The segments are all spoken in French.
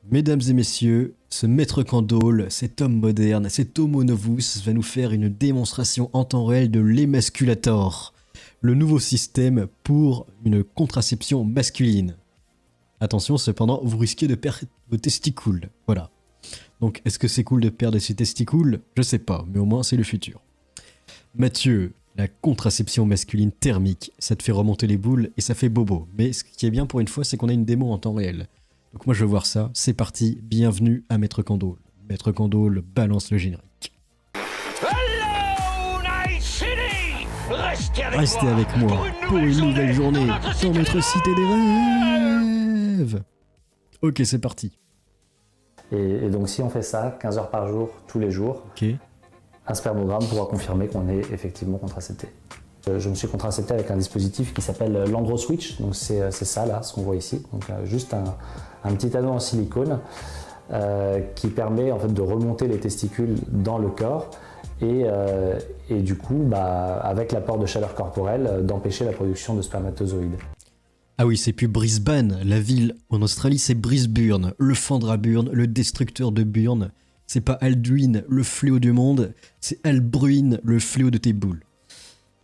Mesdames et messieurs, ce maître Candole, cet homme moderne, cet homo novus va nous faire une démonstration en temps réel de l'Emasculator, le nouveau système pour une contraception masculine. Attention cependant, vous risquez de perdre vos testicules, voilà. Donc est-ce que c'est cool de perdre ses testicules? Je sais pas, mais au moins c'est le futur. Mathieu, la contraception masculine thermique, ça te fait remonter les boules et ça fait bobo. Mais ce qui est bien pour une fois, c'est qu'on a une démo en temps réel. Donc moi je veux voir ça, c'est parti, bienvenue à Maître Candole. Maître Candole balance le générique. Hello, Night City! Restez avec moi pour une nouvelle journée dans notre cité des rêves. Ok, c'est parti. Et donc si on fait ça 15 heures par jour, tous les jours, Ok. un spermogramme pourra confirmer qu'on est effectivement contracepté. Je me suis contracepté avec un dispositif qui s'appelle l'AndroSwitch, donc c'est ça là, ce qu'on voit ici. Donc juste un petit anneau en silicone qui permet en fait de remonter les testicules dans le corps et du coup, avec l'apport de chaleur corporelle, d'empêcher la production de spermatozoïdes. Ah oui, c'est plus Brisbane, la ville en Australie, c'est Brisburn, le fendre à Burn, le destructeur de Burn. C'est pas Alduin, le fléau du monde, c'est Albruin, le fléau de tes boules.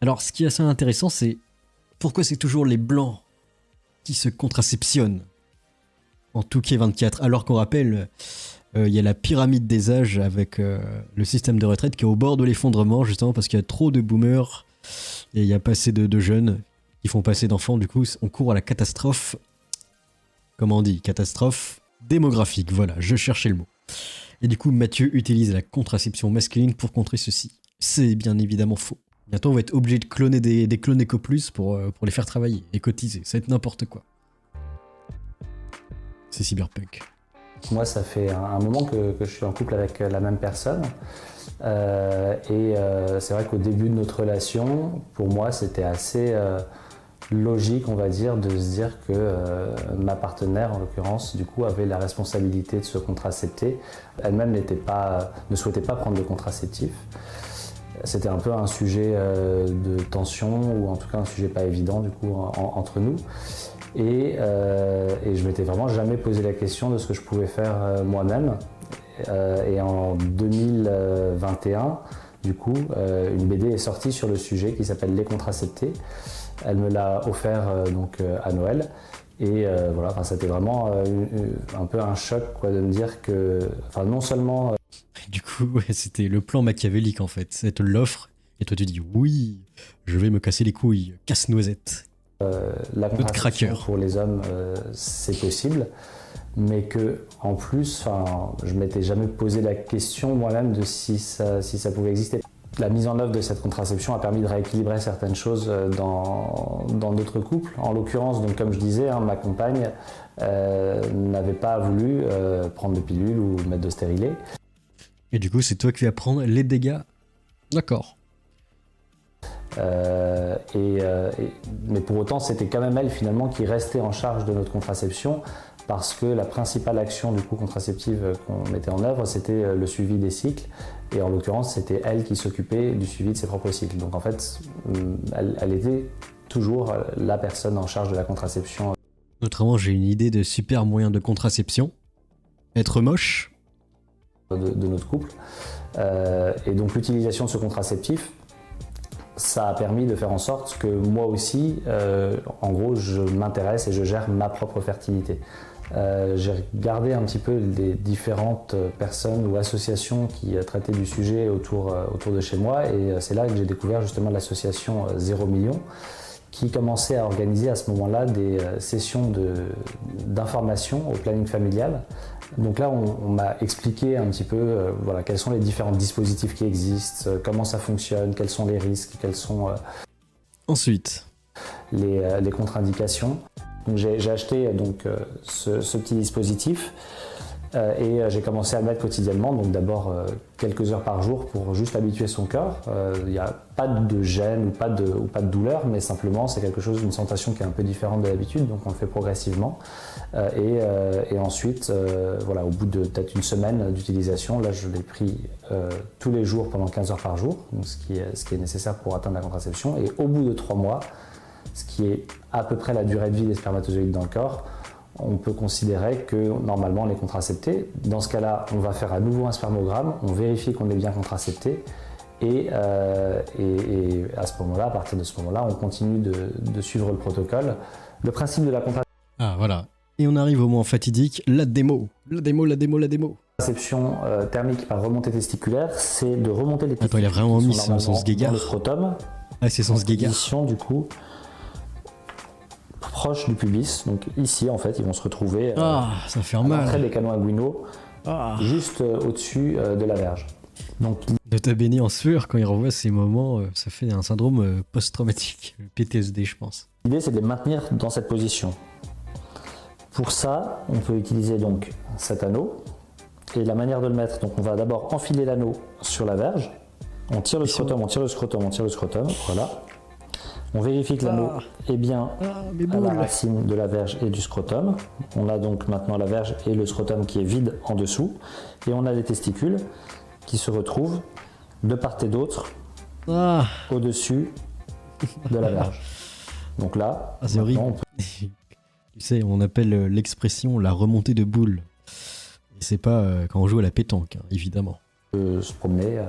Alors, ce qui est assez intéressant, c'est pourquoi c'est toujours les blancs qui se contraceptionnent en Touquet 24, alors qu'on rappelle, il y a la pyramide des âges avec le système de retraite qui est au bord de l'effondrement, justement parce qu'il y a trop de boomers et il n'y a pas assez de jeunes qui font pas assez d'enfants. Du coup, on court à la catastrophe, comment on dit, catastrophe démographique, voilà, je cherchais le mot. Et du coup, Mathieu utilise la contraception masculine pour contrer ceci. C'est bien évidemment faux. Bientôt, on va être obligé de cloner des clones EcoPlus pour les faire travailler et cotiser. Ça va être n'importe quoi. C'est cyberpunk. Moi, ça fait un moment que je suis en couple avec la même personne. C'est vrai qu'au début de notre relation, pour moi, c'était assez logique, on va dire, de se dire que ma partenaire, en l'occurrence, du coup, avait la responsabilité de se contracepter. Elle-même ne souhaitait pas prendre de contraceptif. C'était un peu un sujet de tension, ou en tout cas un sujet pas évident, du coup, entre nous. Et je m'étais vraiment jamais posé la question de ce que je pouvais faire moi-même. Et en 2021, du coup, une BD est sortie sur le sujet qui s'appelle Les Contraceptés. Elle me l'a offert donc à Noël. Et voilà, c'était vraiment un peu un choc quoi, de me dire que, non seulement... Du coup, ouais, c'était le plan machiavélique en fait. C'est te l'offre et toi tu dis oui, je vais me casser les couilles, casse-noisette. La peu de contraception craqueur. pour les hommes, c'est possible, mais que en plus, je m'étais jamais posé la question moi-même de si ça pouvait exister. La mise en œuvre de cette contraception a permis de rééquilibrer certaines choses dans notre couple. En l'occurrence, donc comme je disais, ma compagne n'avait pas voulu prendre de pilule ou mettre de stérilet. Et du coup, c'est toi qui vas prendre les dégâts. D'accord. Mais pour autant, c'était quand même elle finalement qui restait en charge de notre contraception parce que la principale action du coup contraceptive qu'on mettait en œuvre, c'était le suivi des cycles. Et en l'occurrence, c'était elle qui s'occupait du suivi de ses propres cycles. Donc en fait, elle était toujours la personne en charge de la contraception. Autrement, j'ai une idée de super moyen de contraception. Être moche. De notre couple. Et donc l'utilisation de ce contraceptif, ça a permis de faire en sorte que moi aussi, en gros, je m'intéresse et je gère ma propre fertilité. J'ai regardé un petit peu les différentes personnes ou associations qui traitaient du sujet autour de chez moi et c'est là que j'ai découvert justement l'association 0 million qui commençait à organiser à ce moment-là des sessions d'information au planning familial. Donc là, on m'a expliqué un petit peu quels sont les différents dispositifs qui existent, comment ça fonctionne, quels sont les risques, quelles sont Ensuite, les contre-indications. Donc j'ai acheté donc, ce petit dispositif et j'ai commencé à le mettre quotidiennement. Donc d'abord quelques heures par jour pour juste habituer son corps. Il n'y a pas de gêne ou pas de douleur, mais simplement c'est quelque chose, une sensation qui est un peu différente de l'habitude. Donc on le fait progressivement. Et ensuite, au bout de peut-être une semaine d'utilisation, là je l'ai pris tous les jours pendant 15 heures par jour, donc ce qui est nécessaire pour atteindre la contraception. Et au bout de 3 mois, ce qui est à peu près la durée de vie des spermatozoïdes dans le corps, on peut considérer que normalement on est contracepté. Dans ce cas-là, on va faire à nouveau un spermogramme, on vérifie qu'on est bien contracepté et à ce moment-là, à partir de ce moment-là, on continue de suivre le protocole. Le principe de la contraception. Ah voilà. Et on arrive au moment fatidique, la démo. La démo. Contraception thermique par remontée testiculaire, c'est de remonter les testicules. Attends, il a vraiment mis son dans sgégard. le scrotum. Ah, c'est son sgégard. Position du coup proche du pubis. Donc ici en fait, ils vont se retrouver Ça fait à mal. l'entrée des canaux inguinaux, juste au-dessus de la verge. Donc Nota bene en sueur, quand il revoit ces moments, ça fait un syndrome post-traumatique, PTSD je pense. l'idée c'est de les maintenir dans cette position. Pour ça, on peut utiliser donc cet anneau. Et la manière de le mettre, donc on va d'abord enfiler l'anneau sur la verge. On tire le scrotum, on tire le scrotum, on tire le scrotum. Voilà. On vérifie que l'anneau est bien à la racine de la verge et du scrotum. On a donc maintenant la verge et le scrotum qui est vide en dessous. Et on a les testicules qui se retrouvent de part et d'autre au-dessus de la verge. Donc là, c'est horrible. Tu sais, on appelle l'expression la remontée de boule. Et c'est pas quand on joue à la pétanque, hein, évidemment. Se promener.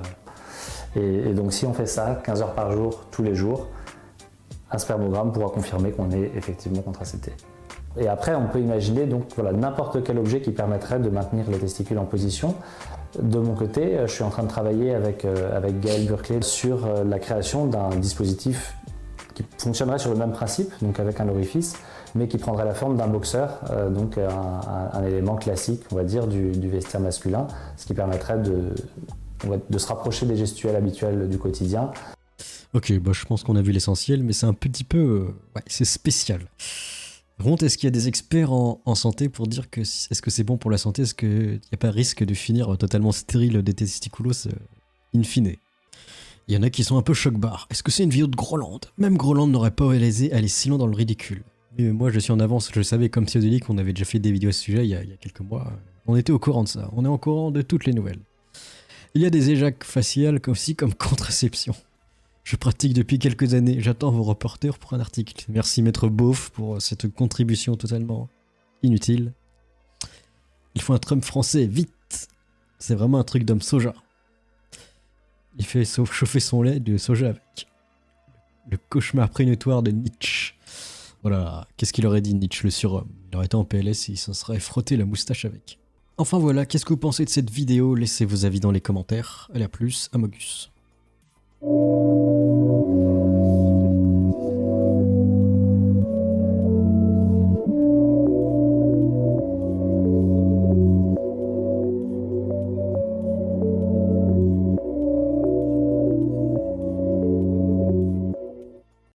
Et donc si on fait ça 15 heures par jour, tous les jours, un spermogramme pourra confirmer qu'on est effectivement contracepté. Et après, on peut imaginer donc voilà, n'importe quel objet qui permettrait de maintenir les testicules en position. De mon côté, je suis en train de travailler avec Gaël Burclay sur la création d'un dispositif qui fonctionnerait sur le même principe, donc avec un orifice, mais qui prendrait la forme d'un boxeur, donc un élément classique, on va dire, du vestiaire masculin, ce qui permettrait de se rapprocher des gestuels habituels du quotidien. Ok, bah je pense qu'on a vu l'essentiel, mais c'est un petit peu... ouais, c'est spécial. Par contre, est-ce qu'il y a des experts en santé pour dire que est-ce que c'est bon pour la santé? Est-ce qu'il n'y a pas risque de finir totalement stérile des testiculos in fine? Il y en a qui sont un peu choc-barre. Est-ce que c'est une vidéo de Groland? Même Groland n'aurait pas osé aller si loin dans le ridicule. Mais moi, je suis en avance. Je savais, comme Psyodélique, qu'on avait déjà fait des vidéos à ce sujet il y a quelques mois. On était au courant de ça. On est au courant de toutes les nouvelles. Il y a des éjacs faciales aussi comme contraception. Je pratique depuis quelques années. J'attends vos reporters pour un article. Merci Maître Beauf pour cette contribution totalement inutile. Il faut un Trump français, vite. C'est vraiment un truc d'homme soja. Il fait chauffer son lait de soja avec. Le cauchemar prénotoire de Nietzsche. Voilà, qu'est-ce qu'il aurait dit Nietzsche, le surhomme? Il aurait été en PLS et il s'en serait frotté la moustache avec. Enfin voilà, qu'est-ce que vous pensez de cette vidéo? Laissez vos avis dans les commentaires. Allez, à plus, Amogus.